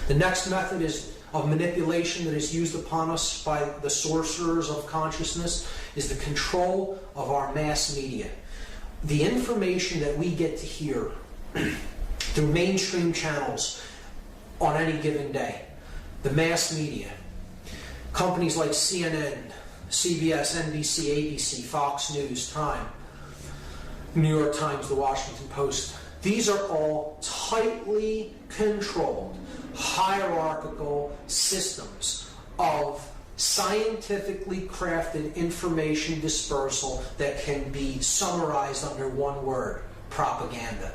The next method of manipulation that is used upon us by the sorcerers of consciousness is the control of our mass media. The information that we get to hear through mainstream channels on any given day, the mass media, companies like CNN, CBS, NBC, ABC, Fox News, Time, New York Times, the Washington Post, these are all tightly controlled, hierarchical systems of scientifically crafted information dispersal that can be summarized under one word: propaganda.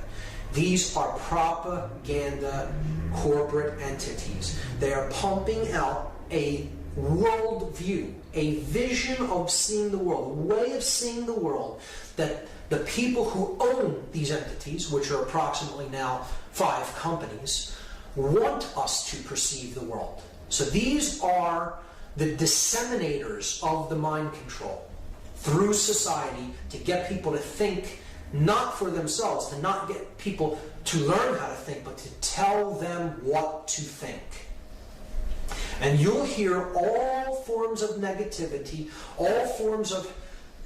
These are propaganda corporate entities. They are pumping out a worldview, a vision of seeing the world, a way of seeing the world that the people who own these entities, which are approximately now 5 companies, want us to perceive the world. So these are the disseminators of the mind control through society to get people to think not for themselves, to not get people to learn how to think, but to tell them what to think. And you'll hear all forms of negativity, all forms of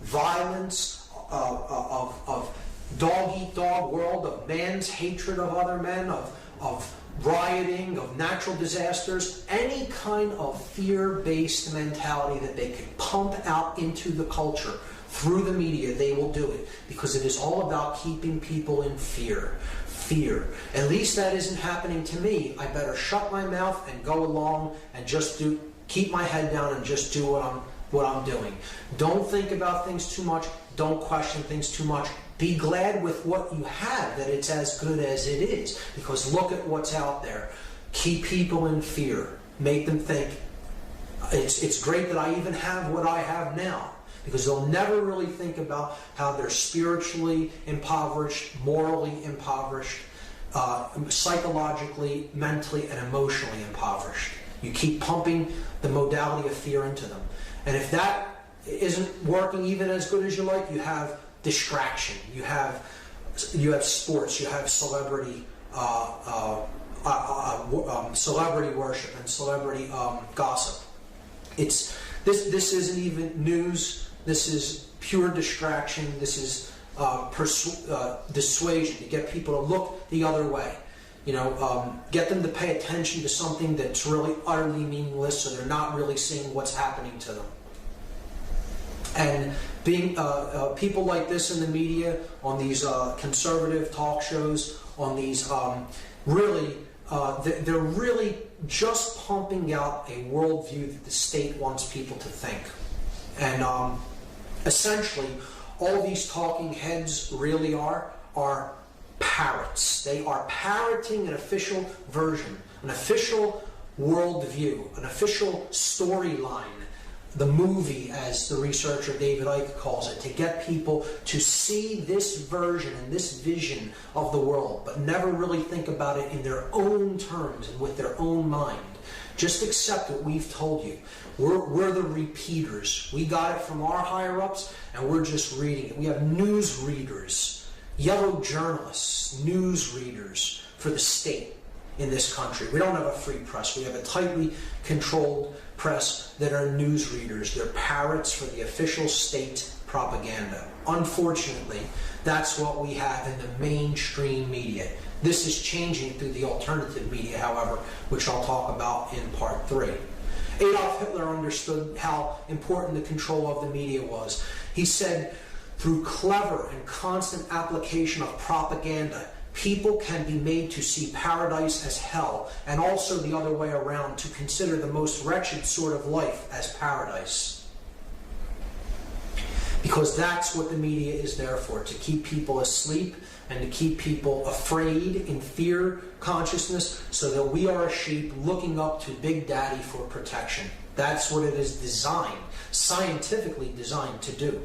violence, of dog-eat-dog world, of man's hatred of other men, of rioting, of natural disasters, any kind of fear-based mentality that they can pump out into the culture through the media. They will do it because it is all about keeping people in fear. Fear. At least that isn't happening to me. I better shut my mouth and go along and just keep my head down and just do what I'm doing. Don't think about things too much. Don't question things too much. Be glad with what you have, that it's as good as it is, because look at what's out there. Keep people in fear. Make them think, it's great that I even have what I have now, because they'll never really think about how they're spiritually impoverished, morally impoverished, psychologically, mentally, and emotionally impoverished. You keep pumping the modality of fear into them. And if that isn't working even as good as you like, you have distraction, you have sports, you have celebrity celebrity worship and celebrity gossip. This isn't even news. This is pure distraction. This is dissuasion to get people to look the other way. Get them to pay attention to something that's really utterly meaningless, so they're not really seeing what's happening to them. And being people like this in the media, on these conservative talk shows, on these they're really just pumping out a worldview that the state wants people to think. And essentially, all these talking heads really are parrots. They are parroting an official version, an official worldview, an official storyline, the movie, as the researcher David Icke calls it, to get people to see this version and this vision of the world, but never really think about it in their own terms and with their own mind. Just accept what we've told you. We're the repeaters. We got it from our higher-ups, and we're just reading it. We have news readers, yellow journalists, news readers for the state in this country. We don't have a free press. We have a tightly controlled press that are news readers. They're parrots for the official state propaganda. Unfortunately, that's what we have in the mainstream media. This is changing through the alternative media, however, which I'll talk about in part 3. Adolf Hitler understood how important the control of the media was. He said, through clever and constant application of propaganda, people can be made to see paradise as hell, and also the other way around, to consider the most wretched sort of life as paradise. Because that's what the media is there for, to keep people asleep and to keep people afraid in fear consciousness, so that we are a sheep looking up to Big Daddy for protection. That's what it is designed, scientifically designed to do.